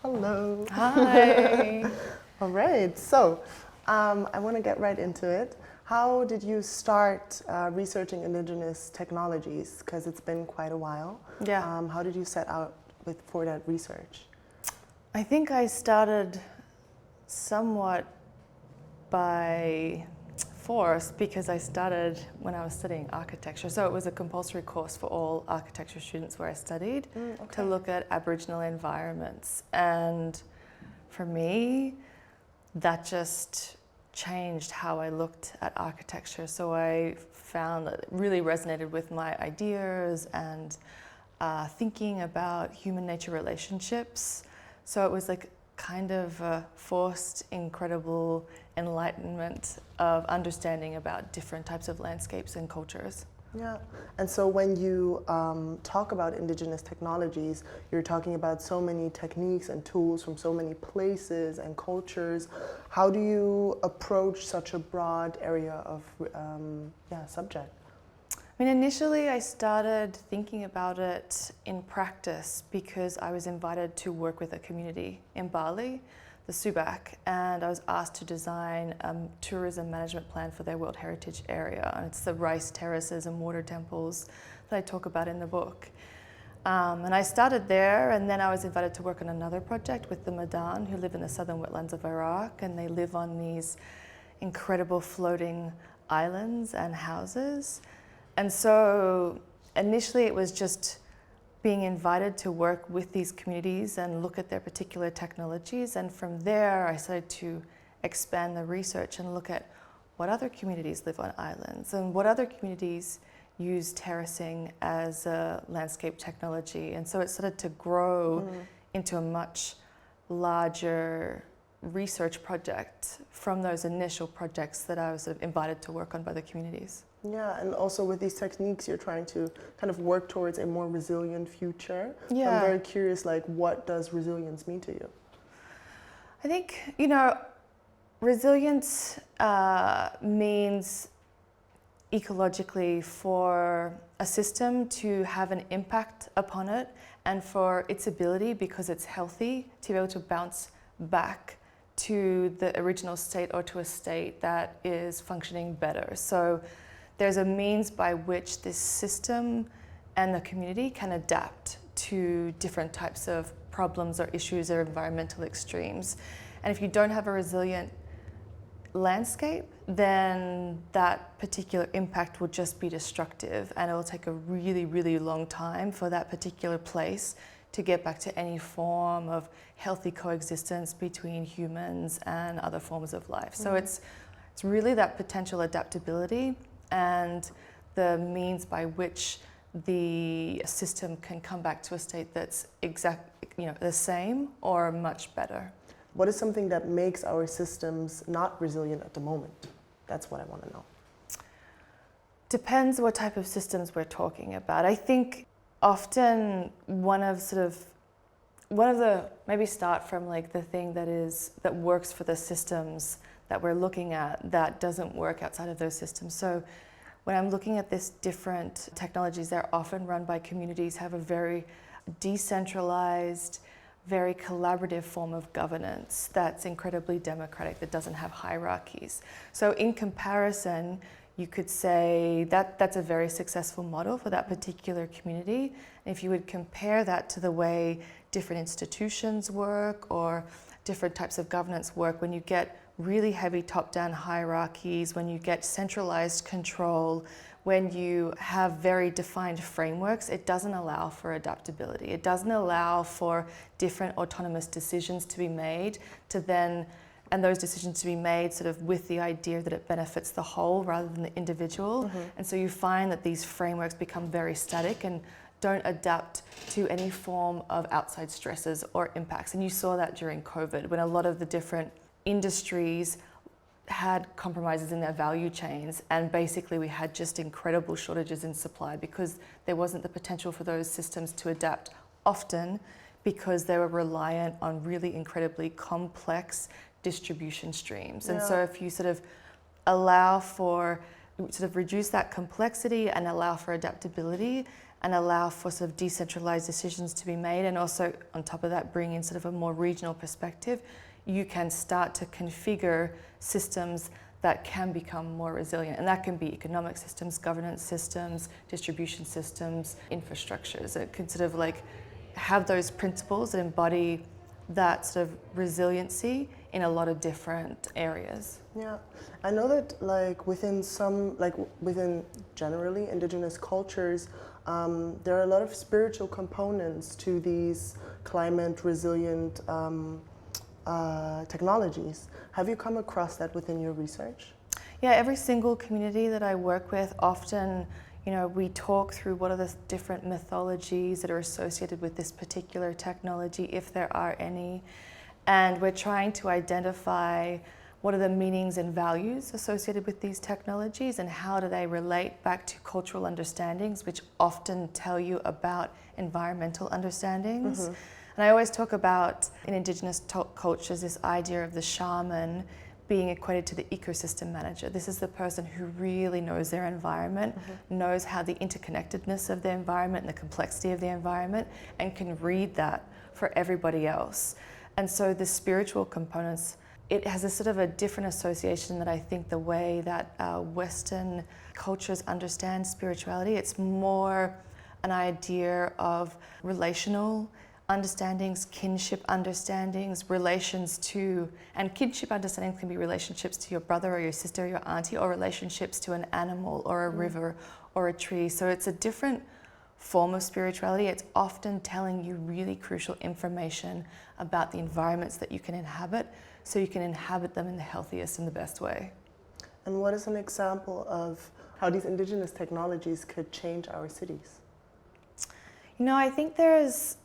Hello. Hi. All right, so I want to get right into it. How did you start researching indigenous technologies? Because it's been quite a while. Yeah. How did you set out for that research? I think I started somewhat by force because I started when I was studying architecture. So it was a compulsory course for all architecture students where I studied to look at Aboriginal environments. And for me, that just changed how I looked at architecture. So I found that it really resonated with my ideas and thinking about human-nature relationships. So it was like kind of a forced, incredible enlightenment of understanding about different types of landscapes and cultures. Yeah, and so when you talk about indigenous technologies, you're talking about so many techniques and tools from so many places and cultures. How do you approach such a broad area of subject? I mean, initially I started thinking about it in practice because I was invited to work with a community in Bali, the Subak, and I was asked to design a tourism management plan for their World Heritage Area. And it's the rice terraces and water temples that I talk about in the book. And I started there, and then I was invited to work on another project with the Madan, who live in the southern wetlands of Iraq, and they live on these incredible floating islands and houses. And so initially it was just being invited to work with these communities and look at their particular technologies. And from there, I started to expand the research and look at what other communities live on islands and what other communities use terracing as a landscape technology. And so it started to grow into a much larger research project from those initial projects that I was sort of invited to work on by the communities. Yeah, and also with these techniques, you're trying to kind of work towards a more resilient future. Yeah. I'm very curious, like, what does resilience mean to you? I think, resilience means ecologically for a system to have an impact upon it and for its ability, because it's healthy, to be able to bounce back to the original state or to a state that is functioning better. So there's a means by which this system and the community can adapt to different types of problems or issues or environmental extremes. And if you don't have a resilient landscape, then that particular impact will just be destructive, and it will take a really, really long time for that particular place to get back to any form of healthy coexistence between humans and other forms of life. So it's really that potential adaptability and the means by which the system can come back to a state that's the same or much better. What is something that makes our systems not resilient at the moment? That's what I want to know. Depends what type of systems we're talking about. I think often maybe start from like the thing that works for the systems that we're looking at that doesn't work outside of those systems. So when I'm looking at these different technologies, they're often run by communities, have a very decentralized, very collaborative form of governance that's incredibly democratic, that doesn't have hierarchies. So in comparison, you could say that that's a very successful model for that particular community. And if you would compare that to the way different institutions work or different types of governance work, when you get really heavy top-down hierarchies, when you get centralized control, when you have very defined frameworks, it doesn't allow for adaptability. It doesn't allow for different autonomous decisions to be made and those decisions to be made sort of with the idea that it benefits the whole rather than the individual. And so you find that these frameworks become very static and don't adapt to any form of outside stresses or impacts. And you saw that during COVID, when a lot of the different industries had compromises in their value chains, and basically we had just incredible shortages in supply because there wasn't the potential for those systems to adapt, often because they were reliant on really incredibly complex distribution streams. And so if you sort of allow for sort of reduce that complexity and allow for adaptability and allow for sort of decentralized decisions to be made, and also on top of that bring in sort of a more regional perspective, you can start to configure systems that can become more resilient. And that can be economic systems, governance systems, distribution systems, infrastructures. It can sort of like have those principles that embody that sort of resiliency in a lot of different areas. Yeah, I know that like within generally indigenous cultures, there are a lot of spiritual components to these climate resilient technologies. Have you come across that within your research? Yeah, every single community that I work with, often, we talk through what are the different mythologies that are associated with this particular technology, if there are any. And we're trying to identify what are the meanings and values associated with these technologies and how do they relate back to cultural understandings, which often tell you about environmental understandings. Mm-hmm. And I always talk about, in Indigenous cultures, this idea of the shaman being equated to the ecosystem manager. This is the person who really knows their environment, mm-hmm. knows how the interconnectedness of the environment and the complexity of the environment, and can read that for everybody else. And so the spiritual components, it has a sort of a different association that I think the way that Western cultures understand spirituality, it's more an idea of relational understandings, kinship understandings, relations to, and kinship understandings can be relationships to your brother or your sister or your auntie, or relationships to an animal or a river or a tree. So it's a different form of spirituality. It's often telling you really crucial information about the environments that you can inhabit, so you can inhabit them in the healthiest and the best way. And what is an example of how these indigenous technologies could change our cities? I think there's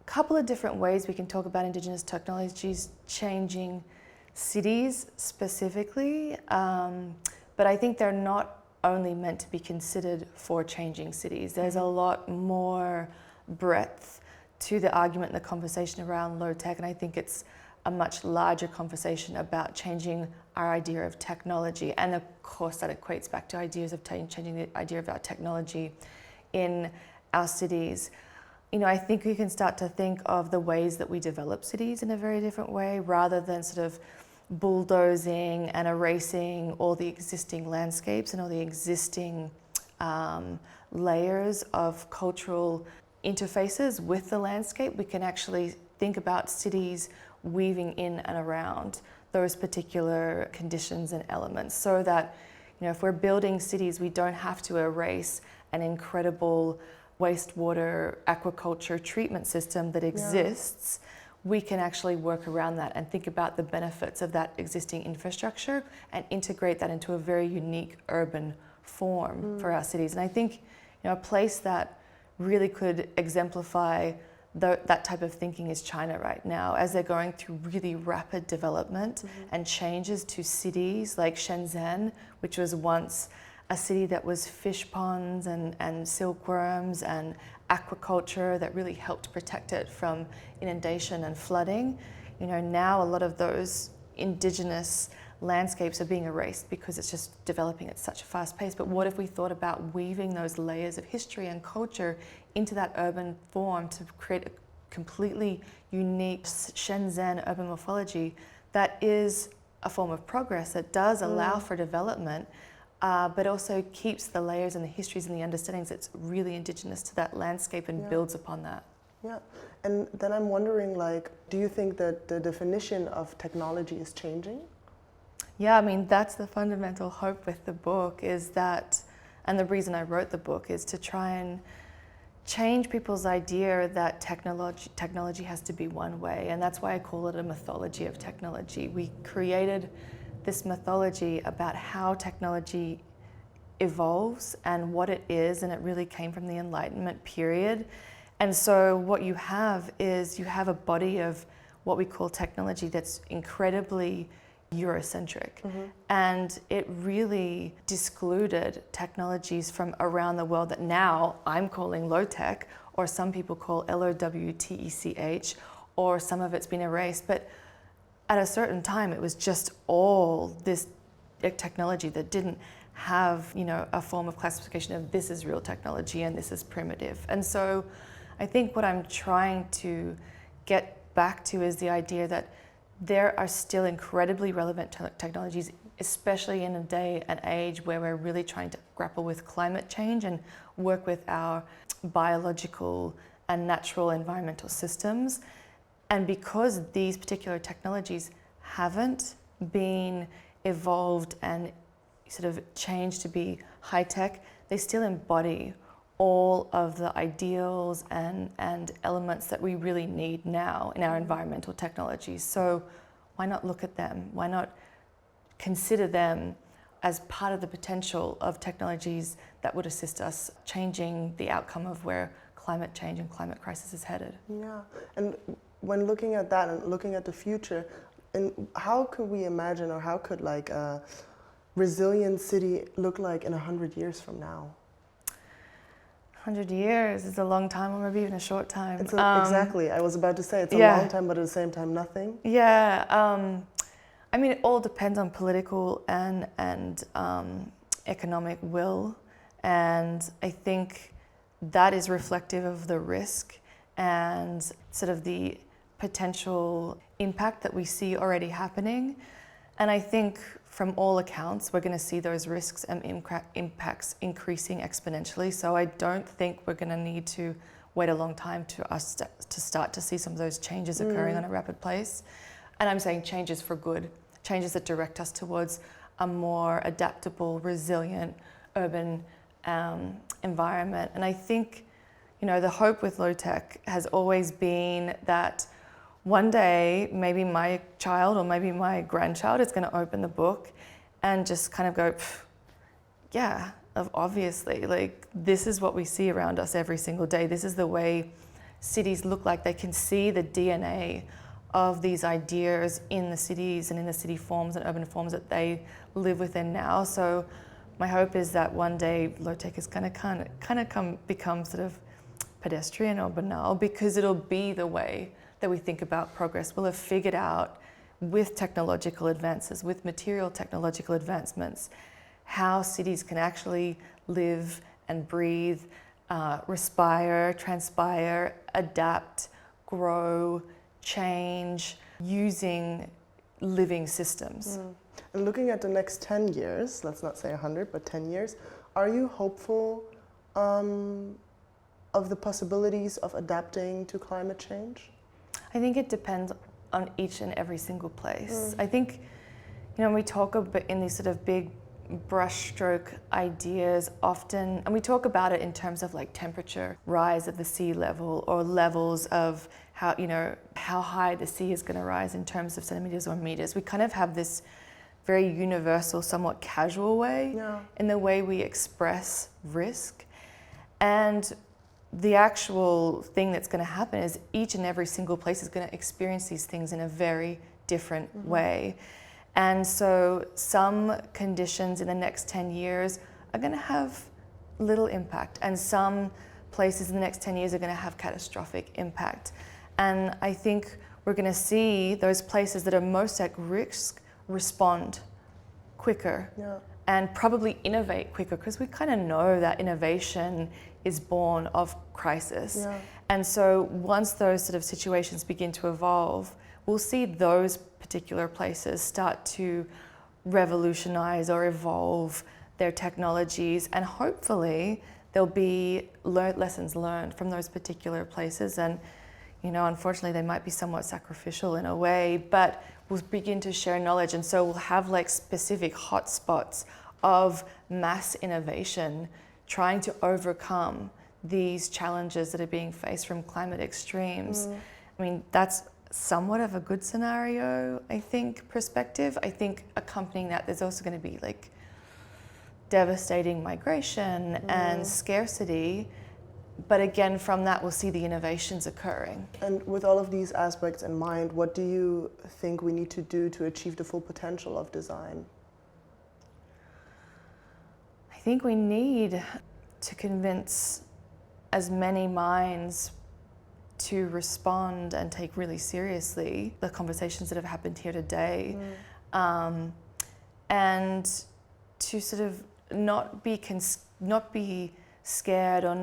couple of different ways we can talk about indigenous technologies changing cities specifically, but I think they're not only meant to be considered for changing cities. There's a lot more breadth to the argument and the conversation around low-tech, and I think it's a much larger conversation about changing our idea of technology, and of course that equates back to ideas of changing the idea of our technology in our cities. I think we can start to think of the ways that we develop cities in a very different way, rather than sort of bulldozing and erasing all the existing landscapes and all the existing layers of cultural interfaces with the landscape. We can actually think about cities weaving in and around those particular conditions and elements, so that if we're building cities, we don't have to erase an incredible wastewater aquaculture treatment system that exists. We can actually work around that and think about the benefits of that existing infrastructure and integrate that into a very unique urban form for our cities. And I think a place that really could exemplify that type of thinking is China right now, as they're going through really rapid development and changes to cities like Shenzhen, which was once a city that was fish ponds and silkworms and aquaculture that really helped protect it from inundation and flooding. Now a lot of those indigenous landscapes are being erased because it's just developing at such a fast pace. But what if we thought about weaving those layers of history and culture into that urban form to create a completely unique Shenzhen urban morphology that is a form of progress, that does allow for development, but also keeps the layers and the histories and the understandings that's really indigenous to that landscape and builds upon that. Yeah, and then I'm wondering, do you think that the definition of technology is changing? Yeah, that's the fundamental hope with the book, is that, and the reason I wrote the book is to try and change people's idea that technology has to be one way, and that's why I call it a mythology of technology. We created this mythology about how technology evolves and what it is, and it really came from the Enlightenment period. And so what you have is a body of what we call technology that's incredibly Eurocentric. And it really discluded technologies from around the world that now I'm calling low-tech, or some people call LOWTECH, or some of it's been erased. But at a certain time, it was just all this technology that didn't have, a form of classification of this is real technology and this is primitive. And so I think what I'm trying to get back to is the idea that there are still incredibly relevant technologies, especially in a day and age where we're really trying to grapple with climate change and work with our biological and natural environmental systems. And because these particular technologies haven't been evolved and sort of changed to be high tech, they still embody all of the ideals and elements that we really need now in our environmental technologies. So why not look at them? Why not consider them as part of the potential of technologies that would assist us changing the outcome of where climate change and climate crisis is headed? Yeah, and when looking at that and looking at the future, and how could we imagine, or how could like a resilient city look like in 100 years from now? 100 years is a long time, or maybe even a short time. Exactly, I was about to say it's a long time, but at the same time, nothing. Yeah, I mean, it all depends on political and economic will, and I think that is reflective of the risk and sort of the potential impact that we see already happening. And I think from all accounts, we're going to see those risks and impacts increasing exponentially. So I don't think we're going to need to wait a long time to start to see some of those changes occurring on a rapid pace. And I'm saying changes for good, changes that direct us towards a more adaptable, resilient urban environment. And I think, the hope with Lo-TEK has always been that one day, maybe my child or maybe my grandchild is going to open the book and just kind of go, yeah, obviously, like this is what we see around us every single day. This is the way cities look like. They can see the DNA of these ideas in the cities and in the city forms and urban forms that they live within now. So my hope is that one day Lo-TEK is going to kind of become sort of pedestrian or banal, because it'll be the way that we think about progress. We'll have figured out with technological advances, with material technological advancements, how cities can actually live and breathe, respire, transpire, adapt, grow, change, using living systems. And looking at the next 10 years, let's not say 100, but 10 years, are you hopeful of the possibilities of adapting to climate change? I think it depends on each and every single place. I think, when we talk about in these sort of big brushstroke ideas often, and we talk about it in terms of like temperature rise of the sea level, or levels of how high the sea is going to rise in terms of centimeters or meters. We kind of have this very universal, somewhat casual way in the way we express risk. And the actual thing that's going to happen is each and every single place is going to experience these things in a very different way. And so some conditions in the next 10 years are going to have little impact, and some places in the next 10 years are going to have catastrophic impact. And I think we're going to see those places that are most at risk respond quicker and probably innovate quicker, because we kind of know that innovation is born of crisis. And so once those sort of situations begin to evolve, we'll see those particular places start to revolutionize or evolve their technologies, and hopefully there'll be lessons learned from those particular places. And unfortunately they might be somewhat sacrificial in a way, but we'll begin to share knowledge, and so we'll have like specific hotspots of mass innovation trying to overcome these challenges that are being faced from climate extremes. I mean, that's somewhat of a good scenario, I think, perspective. I think accompanying that, there's also going to be like devastating migration and scarcity. But again, from that, we'll see the innovations occurring. And with all of these aspects in mind, what do you think we need to do to achieve the full potential of design? I think we need to convince as many minds to respond and take really seriously the conversations that have happened here today, and to sort of not be scared or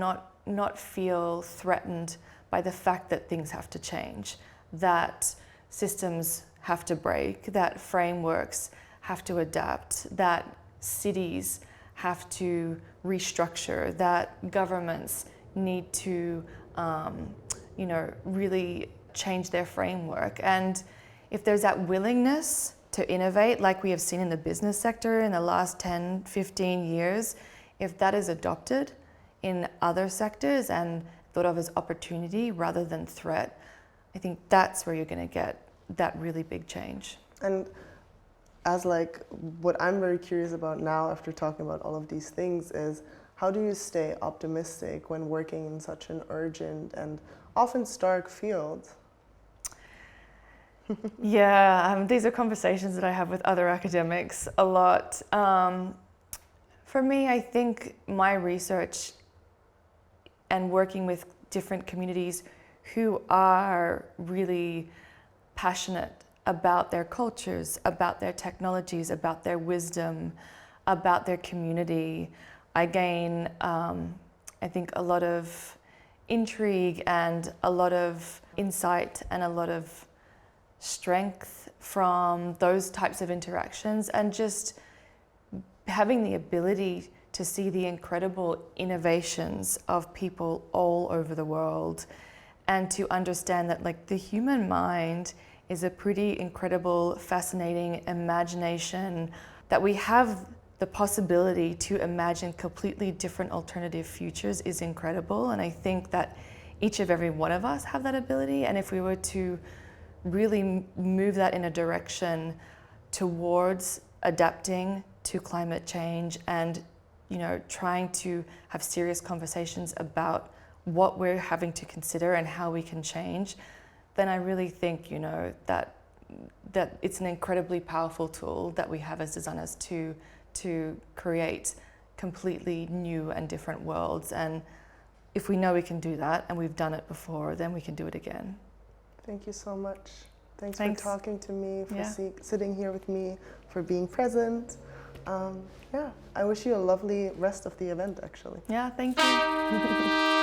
not feel threatened by the fact that things have to change, that systems have to break, that frameworks have to adapt, that cities have to restructure, that governments need to really change their framework. And if there's that willingness to innovate, like we have seen in the business sector in the last 10, 15 years, if that is adopted in other sectors and thought of as opportunity rather than threat, I think that's where you're going to get that really big change. And as like, what I'm very curious about now after talking about all of these things is, how do you stay optimistic when working in such an urgent and often stark field? Yeah, these are conversations that I have with other academics a lot. For me, I think my research and working with different communities who are really passionate about their cultures, about their technologies, about their wisdom, about their community, I gain, I think, a lot of intrigue and a lot of insight and a lot of strength from those types of interactions, and just having the ability to see the incredible innovations of people all over the world, and to understand that like the human mind is a pretty incredible, fascinating imagination, that we have the possibility to imagine completely different alternative futures is incredible. And I think that each of every one of us have that ability, and if we were to really move that in a direction towards adapting to climate change and trying to have serious conversations about what we're having to consider and how we can change, then I really think that it's an incredibly powerful tool that we have as designers to create completely new and different worlds. And if we know we can do that and we've done it before, then we can do it again. Thank you so much. Thanks. For talking to me, for sitting here with me, for being present. I wish you a lovely rest of the event, actually. Yeah, thank you.